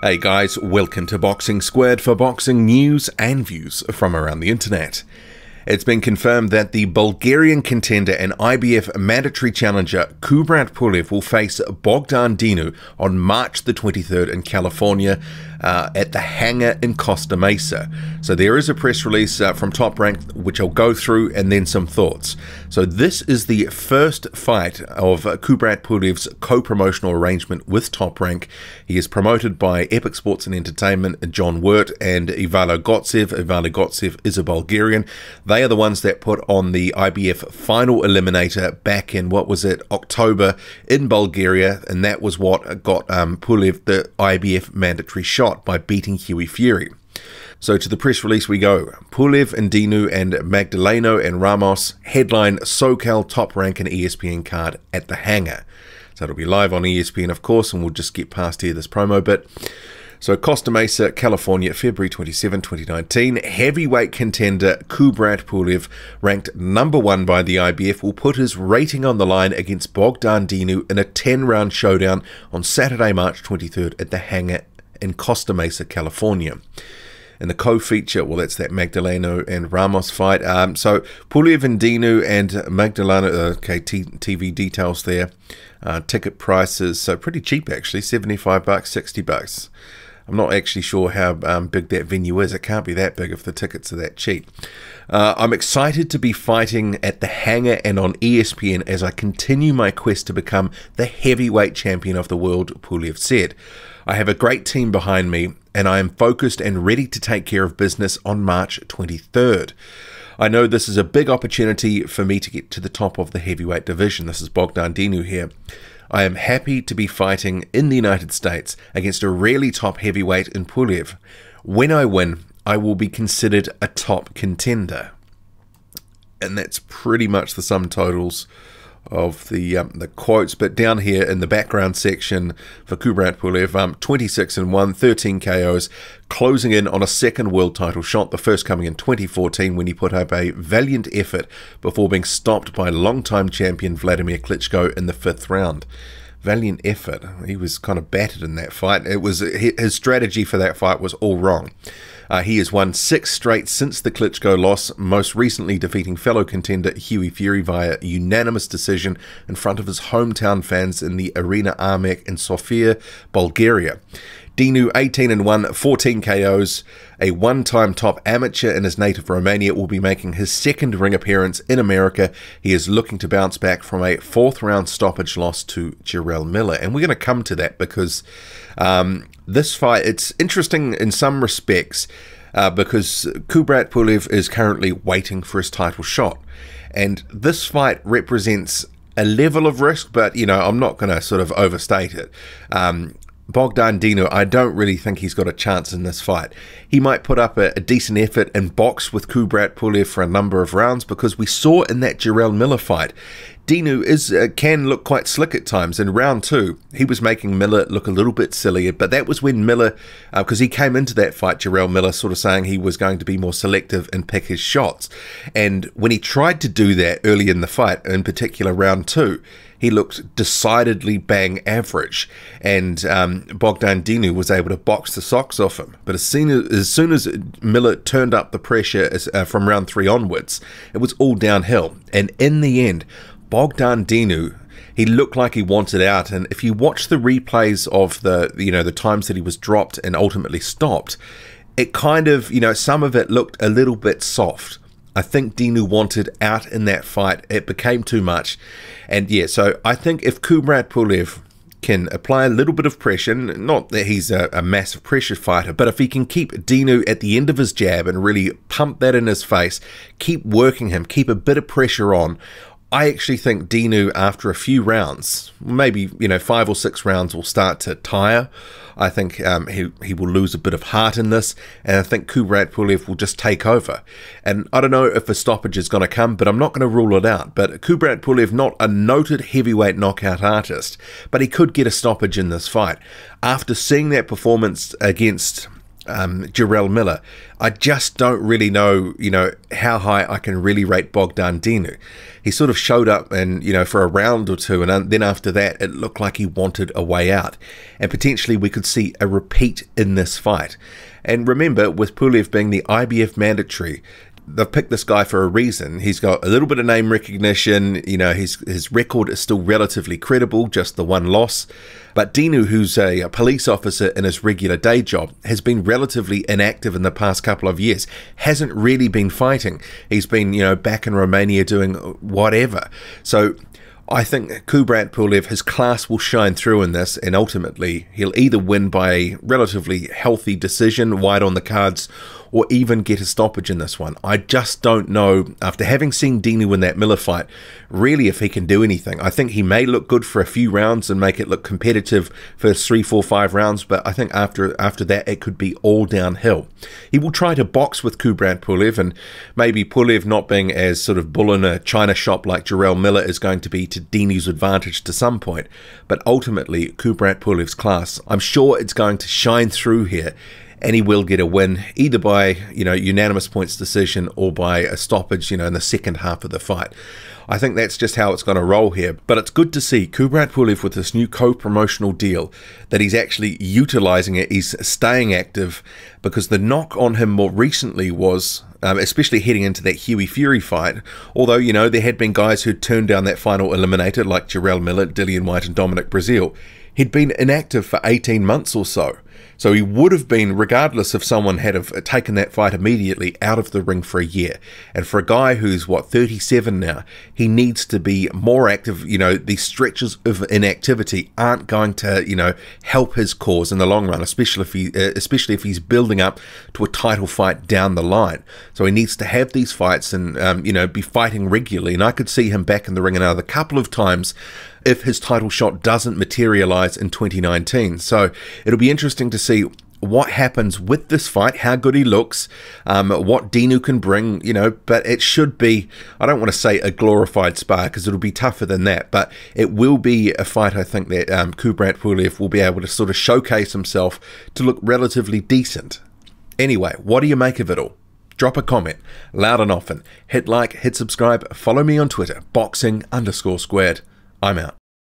Hey guys, welcome to Boxing Squared for boxing news and views from around the internet. It's been confirmed that the Bulgarian contender and IBF mandatory challenger Kubrat Pulev will face Bogdan Dinu on March the 23rd in California at the hangar in Costa Mesa. So there is a press release from Top Rank which I'll go through and then some thoughts. So this is the first fight of Kubrat Pulev's co-promotional arrangement with Top Rank. He is promoted by Epic Sports and Entertainment, John Wirt and Ivalo Gotsev. Ivalo Gotsev is a Bulgarian. They are the ones that put on the IBF final eliminator back in, what was it, October in Bulgaria, and that was what got Pulev the IBF mandatory shot by beating Huey Fury. So to the press release we go. Pulev and Dinu and Magdaleno and Ramos headline SoCal Top Rank and ESPN card at the hangar. So it'll be live on ESPN, of course, and we'll just get past here this promo bit. So Costa Mesa, California, February 27, 2019. Heavyweight contender Kubrat Pulev, ranked #1 by the IBF, will put his rating on the line against Bogdan Dinu in a 10-round showdown on Saturday, March 23rd at the hangar in Costa Mesa, California. And the co-feature, well, that's that Magdaleno and Ramos fight. So Pulev and Dinu and Magdaleno, okay, TV details there. Ticket prices, so pretty cheap actually, $75, $60. I'm not actually sure how big that venue is. It can't be that big if the tickets are that cheap. I'm excited to be fighting at the hangar and on ESPN as I continue my quest to become the heavyweight champion of the world, Pulev said. I have a great team behind me and I am focused and ready to take care of business on March 23rd. I know this is a big opportunity for me to get to the top of the heavyweight division. This is Bogdan Dinu here. I am happy to be fighting in the United States against a really top heavyweight in Pulev. When I win, I will be considered a top contender. And that's pretty much the sum totals of the quotes. But down here in the background section for Kubrat Pulev, 26-1, 13 KOs, closing in on a second world title shot, the first coming in 2014 when he put up a valiant effort before being stopped by longtime champion Vladimir Klitschko in the 5th round. Valiant effort. He was kind of battered in that fight. It was his strategy for that fight was all wrong. He has won 6 straight since the Klitschko loss, most recently defeating fellow contender Huey Fury via unanimous decision in front of his hometown fans in the Arena Armek in Sofia, Bulgaria. Dinu, 18-1, 14 KOs, a one-time top amateur in his native Romania, will be making his second ring appearance in America. He is looking to bounce back from a 4th-round stoppage loss to Jarrell Miller. And we're going to come to that because this fight, it's interesting in some respects because Kubrat Pulev is currently waiting for his title shot. And this fight represents a level of risk, but, you know, I'm not going to sort of overstate it. Bogdan Dinu, I don't really think he's got a chance in this fight. He might put up a decent effort and box with Kubrat Pulev for a number of rounds because we saw in that Jarrell Miller fight, Dinu can look quite slick at times. In round 2, he was making Miller look a little bit silly, but that was when Miller, because he came into that fight, Jarrell Miller, sort of saying he was going to be more selective and pick his shots. And when he tried to do that early in the fight, in particular round 2, he looked decidedly bang average, and Bogdan Dinu was able to box the socks off him. But as soon as Miller turned up the pressure from round 3 onwards, it was all downhill. And in the end, Bogdan Dinu, he looked like he wanted out. And if you watch the replays of the times that he was dropped and ultimately stopped, it kind of, some of it looked a little bit soft. I think Dinu wanted out in that fight. It became too much. And yeah, so I think if Kubrat Pulev can apply a little bit of pressure, not that he's a massive pressure fighter, but if he can keep Dinu at the end of his jab and really pump that in his face, keep working him, keep a bit of pressure on, I actually think Dinu, after a few rounds, maybe 5 or 6 rounds, will start to tire. I think he will lose a bit of heart in this, and I think Kubrat Pulev will just take over. And I don't know if a stoppage is going to come, but I'm not going to rule it out. But Kubrat Pulev, not a noted heavyweight knockout artist, but he could get a stoppage in this fight. After seeing that performance against Jarrell Miller, I just don't really know, how high I can really rate Bogdan Dinu. He sort of showed up and, for a round or two, and then after that, it looked like he wanted a way out. And potentially we could see a repeat in this fight. And remember, with Pulev being the IBF mandatory, they've picked this guy for a reason. He's got a little bit of name recognition. His record is still relatively credible, just the one loss. But Dinu, who's a police officer in his regular day job, has been relatively inactive in the past couple of years. Hasn't really been fighting. He's been, back in Romania doing whatever. So I think Kubrat Pulev, his class will shine through in this, and ultimately he'll either win by a relatively healthy decision, wide on the cards, or even get a stoppage in this one. I just don't know, after having seen Dinu in that Miller fight, really if he can do anything. I think he may look good for a few rounds and make it look competitive for 3, 4, 5 rounds, but I think after that it could be all downhill. He will try to box with Kubrat Pulev, and maybe Pulev not being as sort of bull in a china shop like Jarrell Miller is going to be to Dinu's advantage to some point, but ultimately Kubrat Pulev's class, I'm sure it's going to shine through here, and he will get a win, either by, unanimous points decision or by a stoppage, in the second half of the fight. I think that's just how it's going to roll here. But it's good to see Kubrat Pulev with this new co-promotional deal, that he's actually utilizing it, he's staying active, because the knock on him more recently was, especially heading into that Huey Fury fight, although, there had been guys who turned down that final eliminator, like Jarrell Miller, Dillian Whyte and Dominic Breazeale, he'd been inactive for 18 months or so. So he would have been, regardless if someone had have taken that fight immediately, out of the ring for a year. And for a guy who's, 37 now, he needs to be more active. These stretches of inactivity aren't going to, help his cause in the long run, especially if he's building up to a title fight down the line. So he needs to have these fights and, be fighting regularly. And I could see him back in the ring another couple of times if his title shot doesn't materialize in 2019. So it'll be interesting to see what happens with this fight, how good he looks, what Dinu can bring, but it should be, I don't want to say a glorified spar, because it'll be tougher than that, but it will be a fight, I think, that Kubrat Pulev will be able to sort of showcase himself to look relatively decent. Anyway, what do you make of it all? Drop a comment, loud and often. Hit like, hit subscribe, follow me on Twitter, boxing_squared. I'm out.